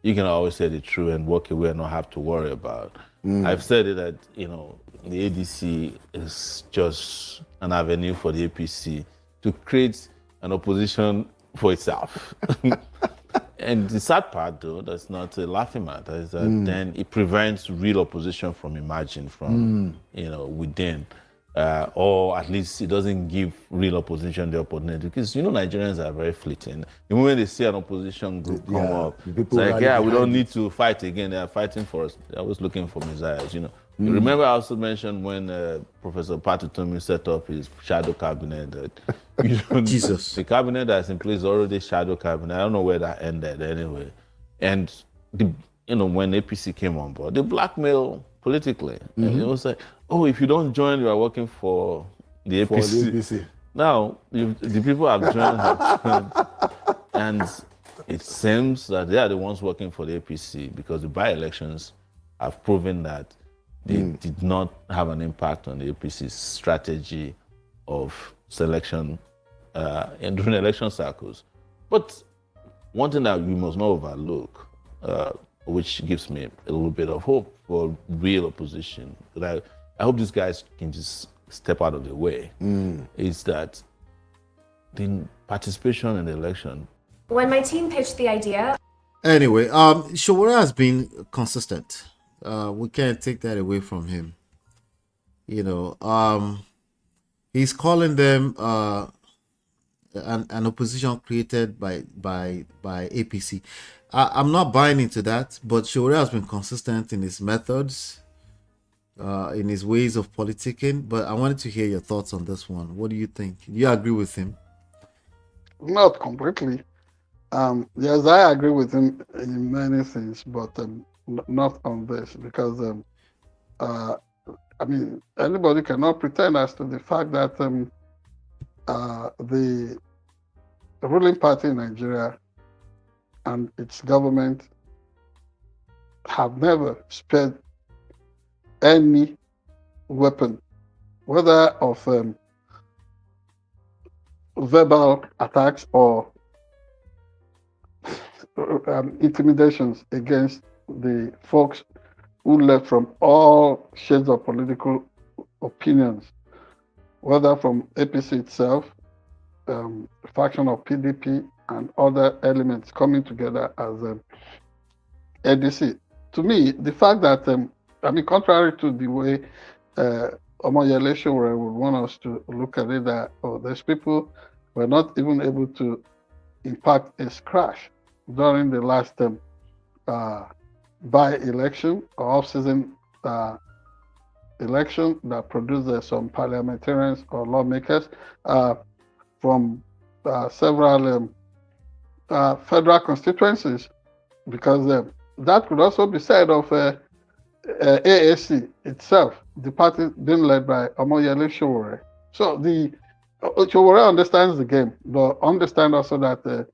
[SPEAKER 4] You can always say the truth and walk away and not have to worry about. I've said it that, the ADC is just an avenue for the APC to create an opposition for itself. And the sad part, though, that's not a laughing matter, is that then it prevents real opposition from emerging from, within. Or at least it doesn't give real opposition the opportunity, because Nigerians are very fleeting. The moment they see an opposition group come up, it's like, we don't need to fight again. They are fighting for us. They're always looking for messiahs. Remember, I also mentioned when Professor Patutomi set up his shadow cabinet that
[SPEAKER 1] Jesus,
[SPEAKER 4] the cabinet that's in place is already shadow cabinet. I don't know where that ended anyway. And when APC came on board, they blackmail politically. And it was like, if you don't join, you are working for the APC. Now, the people have joined, and it seems that they are the ones working for the APC, because the by-elections have proven that they did not have an impact on the APC's strategy of selection and during election cycles. But one thing that we must not overlook, which gives me a little bit of hope for real opposition, that I hope these guys can just step out of the way, is that the participation in the election.
[SPEAKER 5] When my team pitched the idea.
[SPEAKER 1] Anyway, SOWORE has been consistent. We can't take that away from him. He's calling them an opposition created by APC. I'm not buying into that, but SOWORE has been consistent in his methods, in his ways of politicking. But I wanted to hear your thoughts on this one. What do you think? Do you agree with him?
[SPEAKER 2] Not completely. Yes, I agree with him in many things, but not on this, because anybody cannot pretend as to the fact that the ruling party in Nigeria and its government have never spared any weapon, whether of verbal attacks or intimidations against the folks who left from all shades of political opinions, whether from APC itself, faction of PDP, and other elements coming together as ADC. To me, the fact that, contrary to the way Omoyele Sowore would want us to look at it that, oh, these people were not even able to impact a scratch during the last by-election or off-season election that produced some parliamentarians or lawmakers from several federal constituencies, because that could also be said of AAC itself, the party being led by Omoyele Sowore. So Sowore understands the game, but understand also that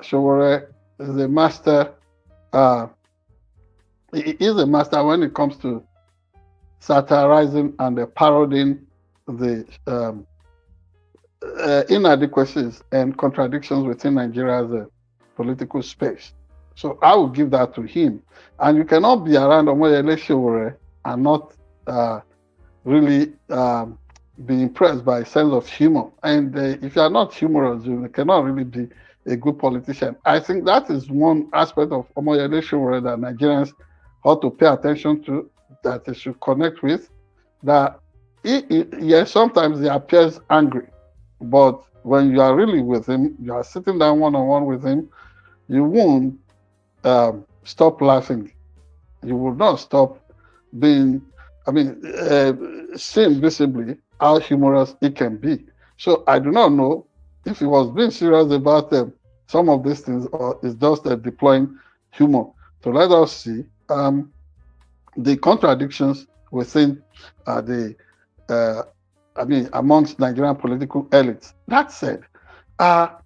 [SPEAKER 2] Sowore is a master. He is a master when it comes to satirizing and parodying the inadequacies and contradictions within Nigeria's political space. So I will give that to him. And you cannot be around Omoyele Sowore and not really be impressed by a sense of humor. And if you are not humorous, you cannot really be a good politician. I think that is one aspect of Omoyele Sowore that Nigerians ought to pay attention to, that they should connect with. That yes, sometimes he appears angry, but when you are really with him, you are sitting down one-on-one with him, you won't stop laughing. You will not stop being, seeing visibly how humorous it can be. So I do not know if he was being serious about some of these things, or is just deploying humor. So let us see the contradictions within amongst Nigerian political elites. That said, let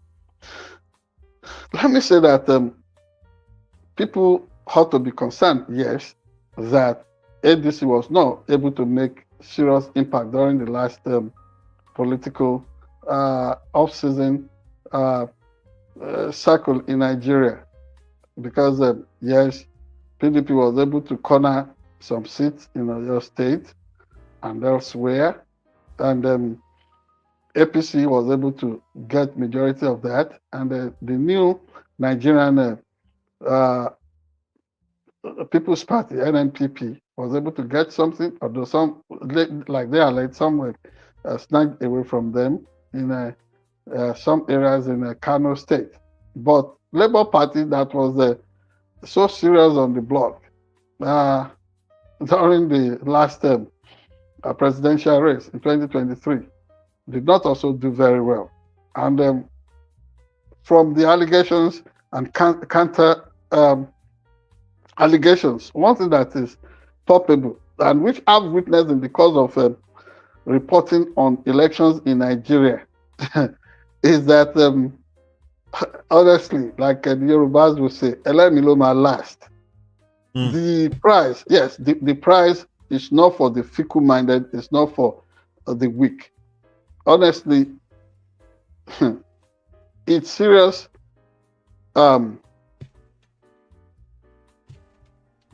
[SPEAKER 2] me say that people ought to be concerned, yes, that ADC was not able to make serious impact during the last political off-season cycle in Nigeria, because yes, PDP was able to corner some seats in Oyo State and elsewhere, and APC was able to get majority of that, and the new Nigerian People's Party (NNPP) was able to get something, although some, like they are like somewhere snagged away from them in some areas in Kano State. But Labour Party, that was so serious on the block during the last presidential race in 2023, did not also do very well. And from the allegations and counter allegations, one thing that is palpable and which I've witnessed in the course of reporting on elections in Nigeria is that honestly, like the Yorubas will say, Elamiloma last. The prize, yes, the prize is not for the fickle-minded, it's not for the weak. Honestly, it's serious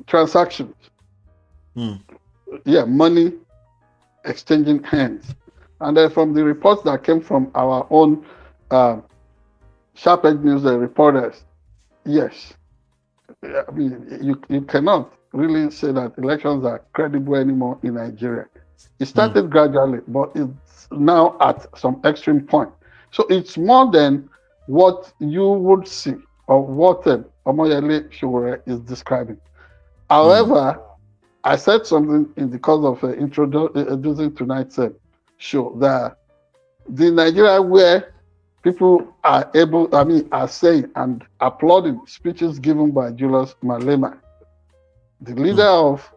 [SPEAKER 2] transactions. Yeah, money exchanging hands. And then from the reports that came from our own SharpEdge News reporters, yes, I mean, you cannot really say that elections are credible anymore in Nigeria. It started gradually, but it's now at some extreme point. So it's more than what you would see or what Omoyele Sowore is describing. However, I said something in the course of introducing tonight's show, that the Nigeria where people are are saying and applauding speeches given by Julius Malema, the leader of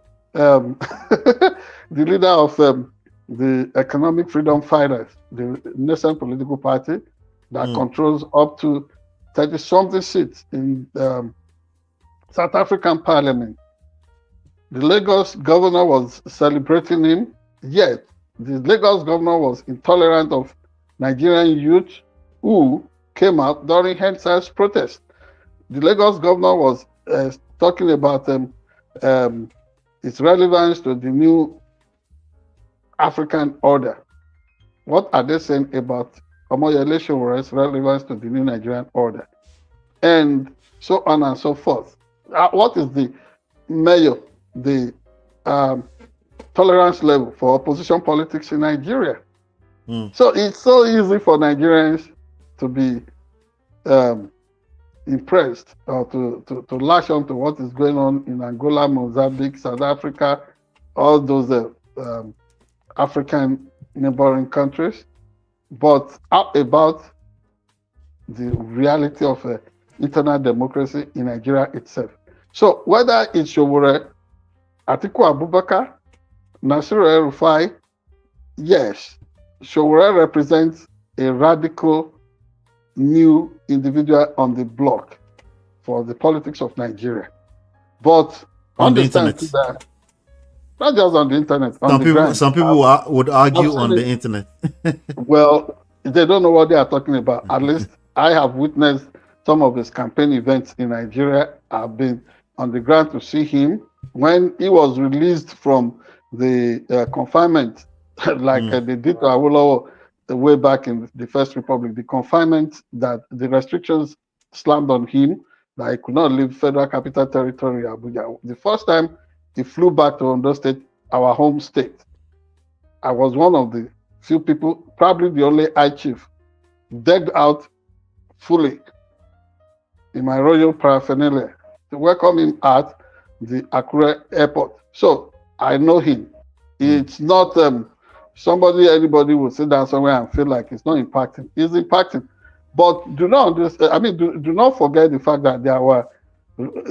[SPEAKER 2] the Economic Freedom Fighters, the nascent political party that controls up to 30-something seats in South African Parliament. The Lagos governor was celebrating him, yet the Lagos governor was intolerant of Nigerian youth who came out during Hensai's protest. The Lagos governor was talking about its relevance to the new African order. What are they saying about Omoyele Sowore's relevance to the new Nigerian order? And so on and so forth. What is the mayor, the tolerance level for opposition politics in Nigeria.
[SPEAKER 1] Mm.
[SPEAKER 2] So it's so easy for Nigerians to be impressed or to latch on to what is going on in Angola, Mozambique, South Africa, all those African neighboring countries, but about the reality of internal democracy in Nigeria itself. So whether it's SOWORE, Atiku Abubakar, Nasiru El-Rufai, yes, SOWORE represents a radical new individual on the block for the politics of Nigeria. But
[SPEAKER 1] On the
[SPEAKER 2] understand
[SPEAKER 1] internet.
[SPEAKER 2] that, not just on the internet, on the ground.
[SPEAKER 1] Some people would argue on the internet.
[SPEAKER 2] Well, they don't know what they are talking about. At least I have witnessed some of his campaign events in Nigeria. I've been on the ground to see him when he was released from the confinement, like they did to Awolowo way back in the First Republic. The confinement that the restrictions slammed on him, that he could not leave Federal Capital Territory, Abuja. The first time he flew back to Ondo State, our home state, I was one of the few people, probably the only high chief, decked out fully in my royal paraphernalia to welcome him at the Akure airport. So I know him. It's not anybody will sit down somewhere and feel like it's not impacting. It's impacting. But do not do not forget the fact that there were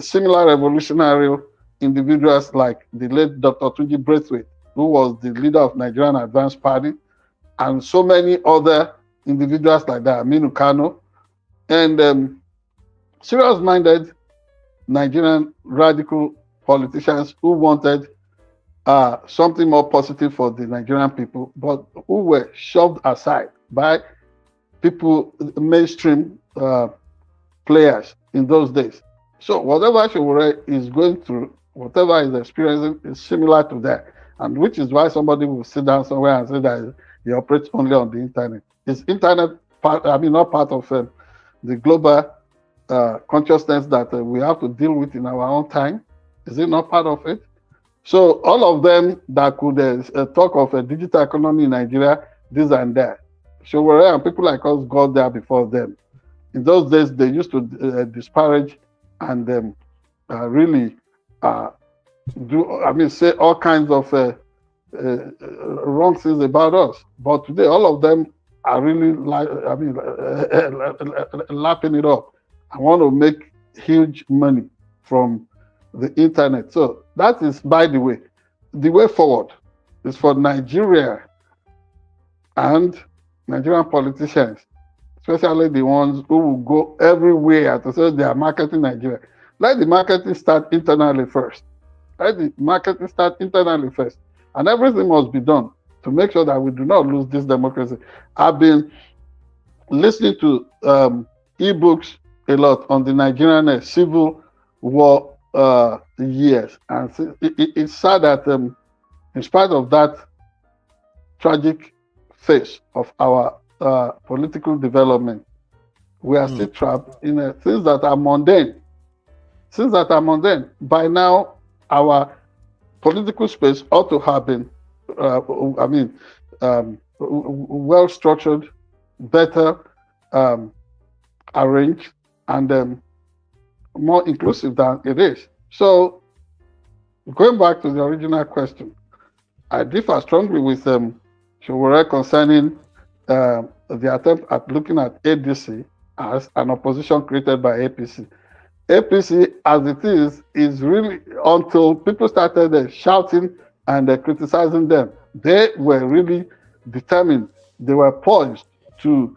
[SPEAKER 2] similar revolutionary individuals like the late Dr. Tunji Braithwaite, who was the leader of Nigerian Advanced Party, and so many other individuals like that, Aminu Kano, and serious-minded Nigerian radical politicians who wanted something more positive for the Nigerian people, but who were shoved aside by people, mainstream players in those days. So whatever SOWORE is going through, whatever he's experiencing is similar to that. And which is why somebody will sit down somewhere and say that he operates only on the internet. Is internet part, not part of the global consciousness that we have to deal with in our own time? Is it not part of it? So all of them that could talk of a digital economy in Nigeria, this and that. SOWORE and people like us got there before them. In those days, they used to disparage and really say all kinds of wrong things about us. But today, all of them are really lapping it up. I want to make huge money from the internet. So that is, by the way forward is for Nigeria and Nigerian politicians, especially the ones who will go everywhere to say they are marketing Nigeria. Let the marketing start internally first. And everything must be done to make sure that we do not lose this democracy. I've been listening to ebooks a lot on the Nigerian civil war years. And it's sad that in spite of that tragic phase of our political development, we are still trapped in things that are mundane. By now, our political space ought to have been, well structured, better arranged, and more inclusive than it is. So, going back to the original question, I differ strongly with SOWORE concerning the attempt at looking at ADC as an opposition created by APC. APC, as it is really, until people started shouting and criticizing them, they were really determined, they were poised to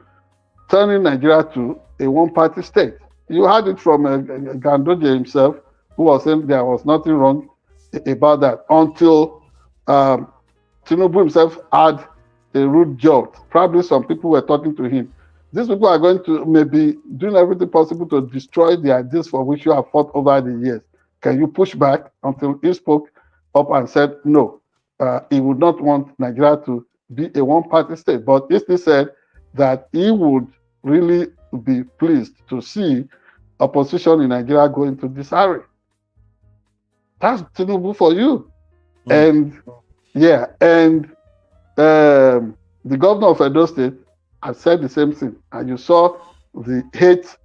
[SPEAKER 2] turning Nigeria to a one-party state. You heard it from Gandoje himself, who was saying there was nothing wrong about that, until Tinubu himself had a rude jolt. Probably some people were talking to him. These people are going to maybe doing everything possible to destroy the ideas for which you have fought over the years. Can you push back? Until he spoke up and said no. He would not want Nigeria to be a one-party state. But he still said that he would really be pleased to see opposition in Nigeria go into disarray. That's Tinubu for you. And Yeah, and the governor of Edo State has said the same thing. And you saw the hate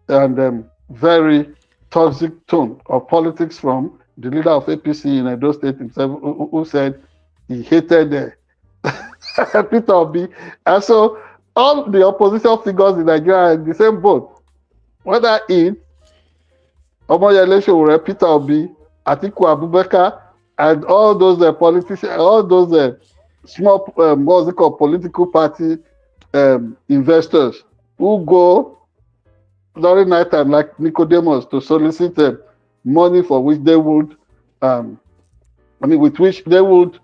[SPEAKER 2] and very toxic tone of politics from the leader of APC in Edo State himself, who said he hated Peter Obi. And so all the opposition figures in Nigeria are in the same boat. Whether it's Omoyele Sowore, Peter Obi, Atiku Abubakar, and all those politicians, all those small, what's it called, political party investors who go during night time like Nicodemus to solicit money for which they would, with which they would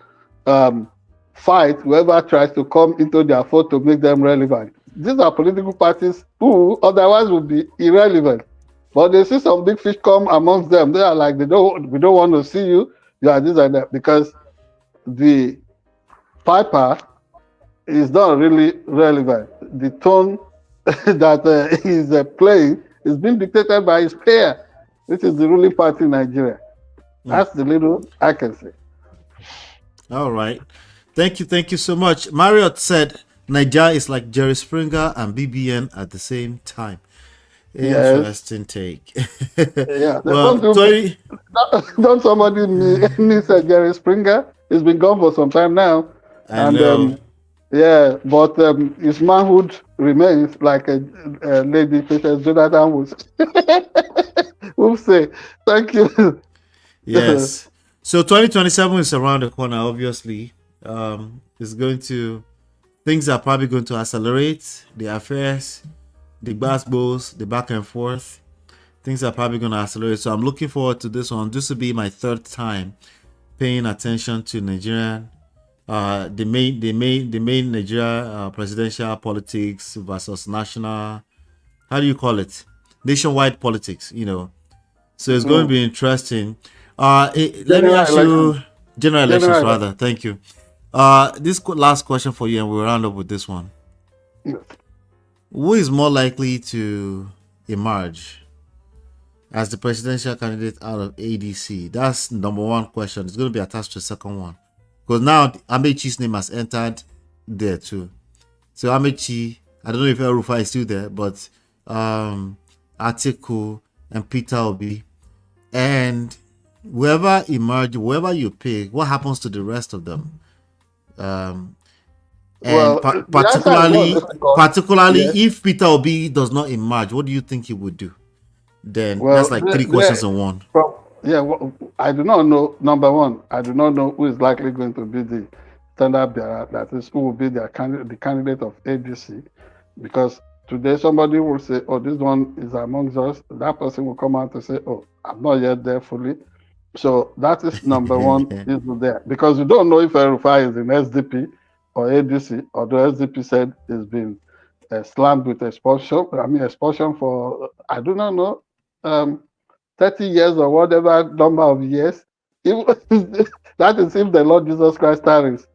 [SPEAKER 2] fight whoever tries to come into their fold to make them relevant. These are political parties who otherwise would be irrelevant. But they see some big fish come amongst them. They are like, we don't want to see you. You are this and that, because the piper is not really relevant. The tone that he's playing is being dictated by his peer, which is the ruling party in Nigeria. That's the little I can say.
[SPEAKER 1] All right. Thank you so much. Marriott said Nigeria is like Jerry Springer and BBN at the same time. Interesting take.
[SPEAKER 2] Yeah.
[SPEAKER 1] Well,
[SPEAKER 2] don't somebody miss Jerry Springer? He's been gone for some time now.
[SPEAKER 1] I know.
[SPEAKER 2] Yeah, but his manhood remains, like a lady Patience Jonathan would say. Thank you.
[SPEAKER 1] Yes. So 2027 is around the corner, obviously. Things are probably going to accelerate. The affairs, the basketballs, the back and forth. Things are probably going to accelerate. So I'm looking forward to this one. This will be my third time paying attention to Nigerian, the main Nigeria presidential politics versus national, how do you call it? Nationwide politics, So it's going to be interesting. Let me ask you, general elections rather. Thank you. This last question for you, and we'll round up with this one.
[SPEAKER 2] Yes.
[SPEAKER 1] Who is more likely to emerge as the presidential candidate out of ADC? That's number one question. It's going to be attached to the second one, because now Amechi's name has entered there too. So Amechi, I don't know if El Rufai is still there, but Atiku and Peter Obi, and whoever emerge, whoever you pick, what happens to the rest of them? Particularly,
[SPEAKER 2] yes.
[SPEAKER 1] if Peter Obi does not emerge, what do you think he would do? Then that's like three questions in one.
[SPEAKER 2] I do not know. Number one, I do not know who is likely going to be the standard bearer. That is, who will be the candidate of ADC, because today somebody will say, "Oh, this one is amongst us." That person will come out and say, "Oh, I'm not yet there fully." So that is number one is there, because you don't know if El-Rufai is in SDP or ADC, although SDP said it's been slammed with expulsion. Expulsion for, I do not know, 30 years or whatever number of years. That is if the Lord Jesus Christ tarries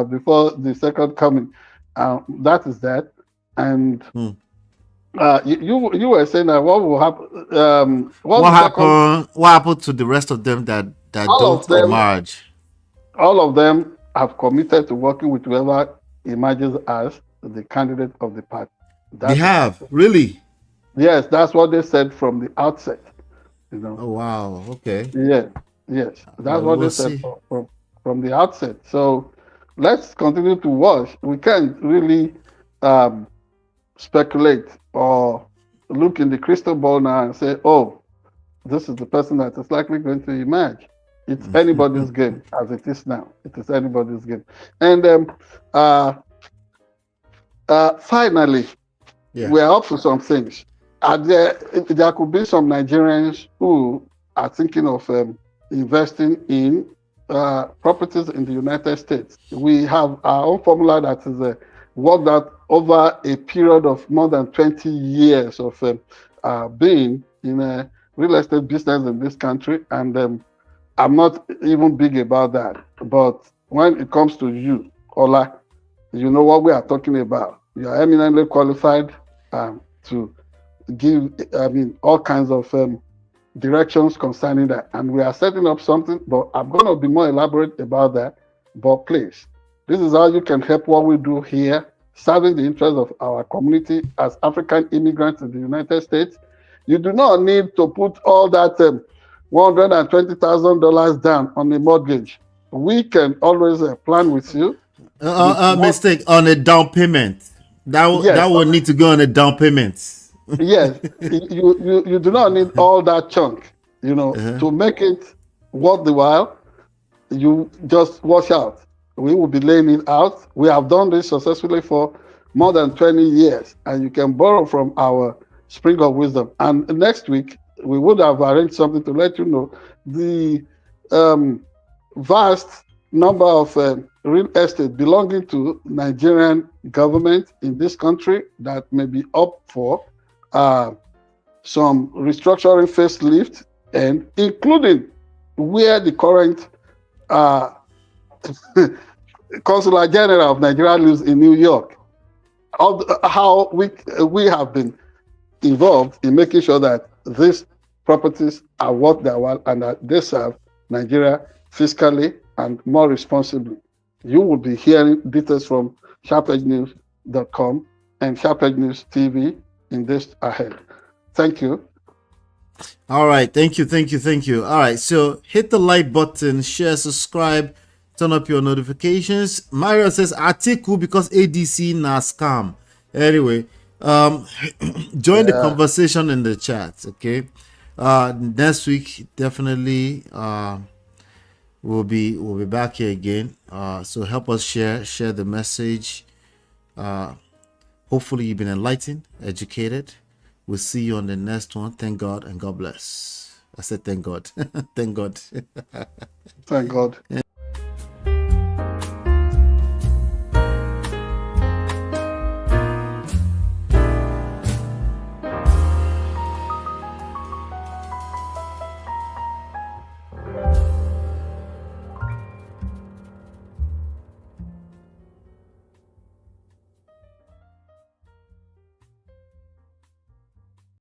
[SPEAKER 2] before the second coming. That is that. And you were saying that what will happen?
[SPEAKER 1] What happened to the rest of them that don't emerge?
[SPEAKER 2] All of them have committed to working with whoever emerges as the candidate of the party.
[SPEAKER 1] They have, really?
[SPEAKER 2] Yes, that's what they said from the outset.
[SPEAKER 1] Oh wow. Okay.
[SPEAKER 2] Yes, that's what they said from the outset. So let's continue to watch. We can't really speculate or look in the crystal ball now and say, "Oh, this is the person that is likely going to emerge." It's anybody's game, as it is now. It is anybody's game. And finally, we're up to some things. There could be some Nigerians who are thinking of investing in properties in the United States. We have our own formula that is worked out over a period of more than 20 years of being in a real estate business in this country. And I'm not even big about that. But when it comes to you, Ola, you know what we are talking about. You are eminently qualified to give, all kinds of directions concerning that. And we are setting up something, but I'm going to be more elaborate about that But please, this is how you can help what we do here, serving the interests of our community as African immigrants in the United States. You do not need to put all that $120,000 down on a mortgage. We can always plan with you.
[SPEAKER 1] Mistake on a down payment. That would need to go on a down payment.
[SPEAKER 2] Yes, you do not need all that chunk, to make it worth the while. You just watch out. We will be laying it out. We have done this successfully for more than 20 years, and you can borrow from our spring of wisdom. And next week, we would have arranged something to let you know the vast number of real estate belonging to Nigerian government in this country that may be up for some restructuring facelift, and including where the current Consular General of Nigeria lives in New York. How we have been involved in making sure that these properties are worth their while and that they serve Nigeria fiscally and more responsibly. You will be hearing details from SharpEdgeNews.com and SharpEdgeNewsTV in this ahead. Thank you.
[SPEAKER 1] All right. Thank you. All right. So hit the like button, share, subscribe, turn up your notifications. Mario says Atiku because ADC na scam. Anyway, join the conversation in the chat. Okay. Next week, definitely we'll be back here again. So help us share the message. Hopefully you've been enlightened, educated. We'll see you on the next one. Thank God and God bless. I said thank God. Thank God.
[SPEAKER 2] Thank God.